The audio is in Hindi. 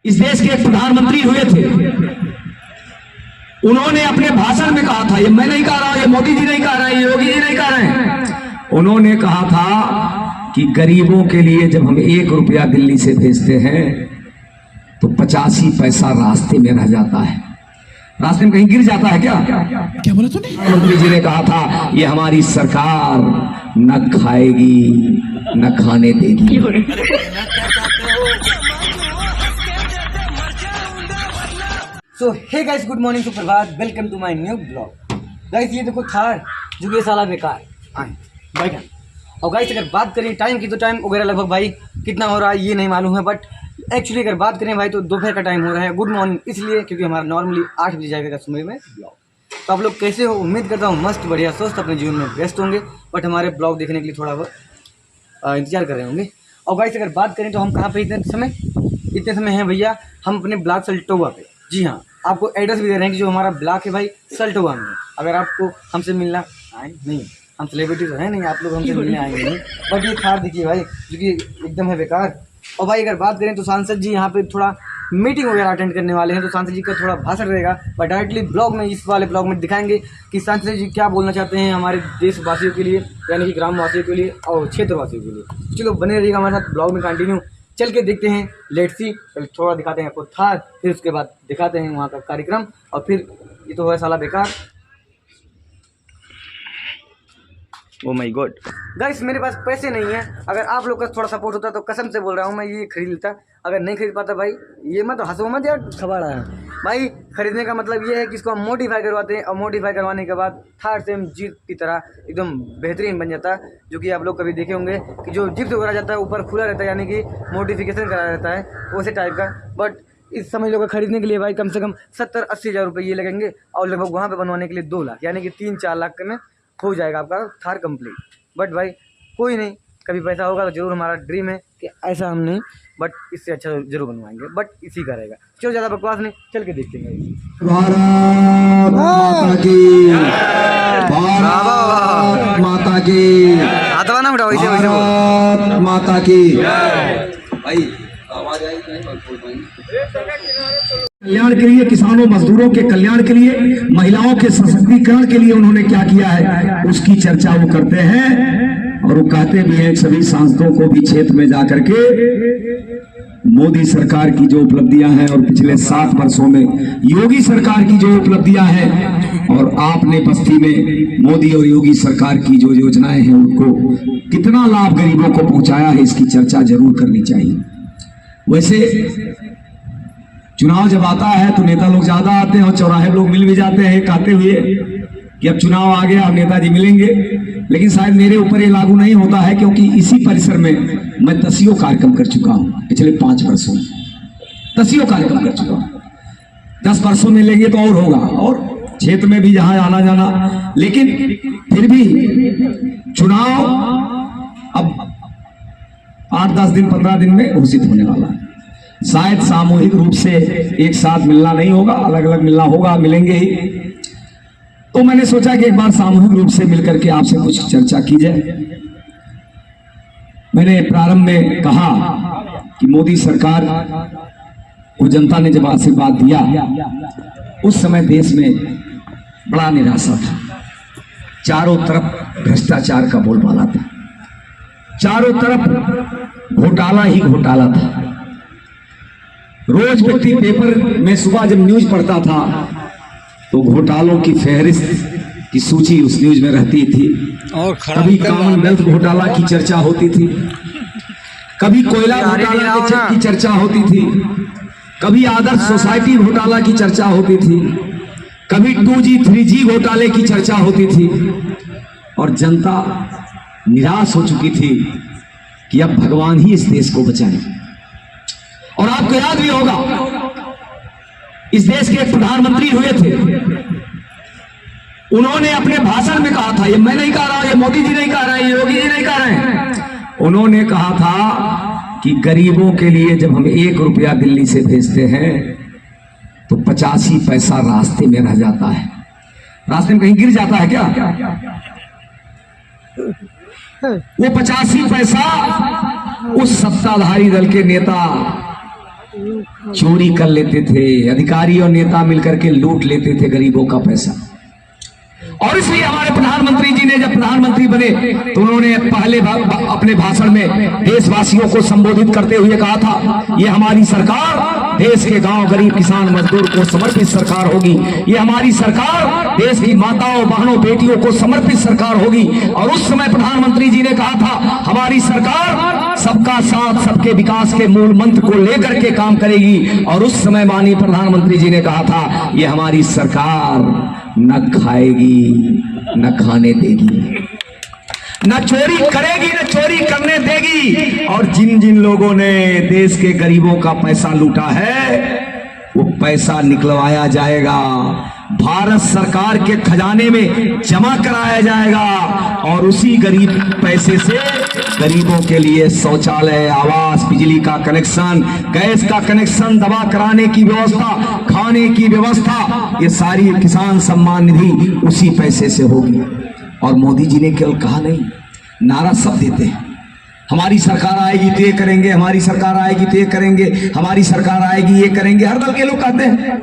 इस देश के एक प्रधानमंत्री हुए थे। उन्होंने अपने भाषण में कहा था, ये मैं नहीं कह रहा हूं, ये मोदी जी नहीं कह रहे हैं, ये योगी जी नहीं कह रहे हैं, उन्होंने कहा था कि गरीबों के लिए जब हम 1 रुपया दिल्ली से भेजते हैं तो 85 पैसा रास्ते में रह जाता है। रास्ते में कहीं गिर जाता है क्या बोला तूने? प्रधानमंत्री जी ने कहा था ये हमारी सरकार न खाएगी न खाने देगी। So hey guys, good morning, सुप्रभात, welcome to my new blog. Guys ये देखो थार जो ये साला बेकार आए बैठन। और गाइस अगर बात करें टाइम की तो टाइम वगैरह लगभग भाई कितना हो रहा है ये नहीं मालूम है, बट एक्चुअली अगर बात करें भाई तो दोपहर का टाइम हो रहा है। गुड मॉर्निंग इसलिए क्योंकि हमारा नॉर्मली 8 बजे जाएगा सुबह में ब्लॉग। तो आप लोग कैसे हो? उम्मीद करता हूँ मस्त बढ़िया स्वस्थ अपने जीवन में व्यस्त होंगे, बट हमारे ब्लॉग देखने के लिए थोड़ा बहुत इंतजार कर रहे होंगे। और गाइस अगर बात करें तो हम कहाँ पे इतने समय हैं भैया, हम अपने ब्लॉक सल्टोवा पे। जी हाँ, आपको एड्रेस भी दे रहे हैं कि जो हमारा ब्लॉक है भाई सल्टोवा में। अगर आपको हमसे मिलना आए नहीं, हम सेलिब्रिटी तो है नहीं, आप लोग हमसे मिलने आएंगे नहीं, बट ये थार देखिए भाई जो कि एकदम है बेकार। और भाई अगर बात करें तो सांसद जी यहाँ पे थोड़ा मीटिंग वगैरह अटेंड करने वाले हैं, तो सांसद जी का थोड़ा भाषण रहेगा, बट डायरेक्टली ब्लॉग में, इस वाले ब्लॉग में दिखाएंगे कि सांसद जी क्या बोलना चाहते हैं हमारे देशवासियों के लिए, यानी कि ग्रामवासियों के लिए और क्षेत्रवासियों के लिए। चलो बने रहिएगा हमारे साथ ब्लॉग में, कंटिन्यू चल के देखते हैं। लेट्स सी, थोड़ा दिखाते हैं आपको थार, फिर उसके बाद दिखाते हैं वहाँ का कार्यक्रम, और फिर ये तो है साला बेकार। ओ माय गॉड गाइस, मेरे पास पैसे नहीं है। अगर आप लोग का थोड़ा सपोर्ट होता तो कसम से बोल रहा हूँ मैं ये खरीद लेता। अगर नहीं खरीद पाता भाई, ये मत हंसो मत यार, खबड़ा है भाई। खरीदने का मतलब ये है कि इसको हम मॉडिफाई करवाते हैं, और मॉडिफाई करवाने के बाद थार सेम जीप की तरह एकदम बेहतरीन बन जाता है। जो कि आप लोग कभी देखे होंगे कि जो जीप वगैरह जाता है ऊपर खुला रहता है, यानी कि मॉडिफिकेशन करा रहता है वैसे टाइप का। बट इस समय लोग खरीदने के लिए भाई कम से कम 70-80 हज़ार रुपये ये लगेंगे, और लगभग वहाँ पर बनवाने के लिए 2 लाख, यानी कि 3-4 लाख में हो जाएगा आपका थार कंप्लीट। बट भाई कोई नहीं, कभी पैसा होगा तो जरूर, हमारा ड्रीम है कि ऐसा हम नहीं, बट इससे अच्छा जरूर बनवाएंगे, बट इसी का रहेगा। चलो ज़्यादा बकवास नहीं, चल के देखते हैं। भारत माता की, भारत माता की, भारत माता की। भाई आवाज आई कल्याण के लिए, किसानों मजदूरों के कल्याण के लिए, महिलाओं के सशक्तिकरण के लिए उन्होंने क्या किया है उसकी चर्चा वो करते हैं। और वो कहते भी हैं सभी सांसदों को भी क्षेत्र में जाकर के मोदी सरकार की जो उपलब्धियां हैं और पिछले 7 वर्षों में योगी सरकार की जो उपलब्धियां हैं, और आपने बस्ती में मोदी और योगी सरकार की जो योजनाएं हैं उनको कितना लाभ गरीबों को पहुंचाया है, इसकी चर्चा जरूर करनी चाहिए। वैसे चुनाव जब आता है तो नेता लोग ज्यादा आते हैं और चौराहे लोग मिल भी जाते हैं कहते हुए कि अब चुनाव आ गया, अब नेताजी मिलेंगे। लेकिन शायद मेरे ऊपर ये लागू नहीं होता है, क्योंकि इसी परिसर में मैं 10 कार्यक्रम कर चुका हूं पिछले 5 वर्षों में। 10 कार्यक्रम कर चुका हूं। 10 वर्षों में लेंगे तो और होगा, और क्षेत्र में भी जहां आना जाना। लेकिन फिर भी चुनाव अब 8-10 दिन 15 दिन में घोषित होने वाला है। शायद सामूहिक रूप से एक साथ मिलना नहीं होगा, अलग अलग मिलना होगा, मिलेंगे ही। तो मैंने सोचा कि एक बार सामूहिक रूप से मिलकर के आपसे कुछ चर्चा की जाए। मैंने प्रारंभ में कहा कि मोदी सरकार को जनता ने जब आशीर्वाद दिया, उस समय देश में बड़ा निराशा था। चारों तरफ भ्रष्टाचार का बोलबाला था, चारों तरफ घोटाला ही घोटाला था। रोज व्यक्ति पेपर में सुबह जब न्यूज पढ़ता था तो घोटालों की फहरिस्त की सूची उस न्यूज में रहती थी। और कभी कॉमनवेल्थ घोटाला की चर्चा होती थी, कभी कोयला घोटाला की चर्चा होती थी, कभी आदर्श सोसाइटी घोटाला की चर्चा होती थी, कभी 2G 3G घोटाले की चर्चा होती थी। और जनता निराश हो चुकी थी कि अब भगवान ही इस देश को बचाए। और आपको याद भी होगा, इस देश के एक प्रधानमंत्री हुए थे। उन्होंने अपने भाषण में कहा था, ये मैं नहीं कह रहा हूं, ये मोदी जी नहीं कह रहे हैं, ये योगी जी नहीं कह रहे हैं, उन्होंने कहा था कि गरीबों के लिए जब हम 1 रुपया दिल्ली से भेजते हैं तो 85 पैसा रास्ते में रह जाता है। रास्ते में कहीं गिर जाता है क्या वो 85 पैसा उस सत्ताधारी दल के नेता चोरी कर लेते थे, अधिकारी और नेता मिलकर के लूट लेते थे गरीबों का पैसा। और इसलिए हमारे प्रधानमंत्री जी ने जब प्रधानमंत्री बने तो उन्होंने पहले अपने भाषण में देशवासियों को संबोधित करते हुए कहा था, ये हमारी सरकार देश के गांव गरीब किसान मजदूर को समर्पित सरकार होगी, ये हमारी सरकार देश की माताओं बहनों बेटियों को समर्पित सरकार होगी। और उस समय प्रधानमंत्री जी ने कहा था, हमारी सरकार सबका साथ सबके विकास के मूल मंत्र को लेकर के काम करेगी। और उस समय माननीय प्रधानमंत्री जी ने कहा था, ये हमारी सरकार न खाएगी न खाने देगी, न चोरी करेगी न चोरी करने देगी। और जिन जिन लोगों ने देश के गरीबों का पैसा लूटा है वो पैसा निकलवाया जाएगा, भारत सरकार के खजाने में जमा कराया जाएगा। और उसी गरीब पैसे से गरीबों के लिए शौचालय, आवास, बिजली का कनेक्शन, गैस का कनेक्शन, दवा कराने की व्यवस्था, खाने की व्यवस्था, ये सारी किसान सम्मान निधि उसी पैसे से होगी। और मोदी जी ने केवल कहा नहीं, नारा सब देते हैं, हमारी सरकार आएगी तो ये करेंगे, हमारी सरकार आएगी तो ये करेंगे, हमारी सरकार आएगी ये करेंगे। हर दल के लोग कहते हैं,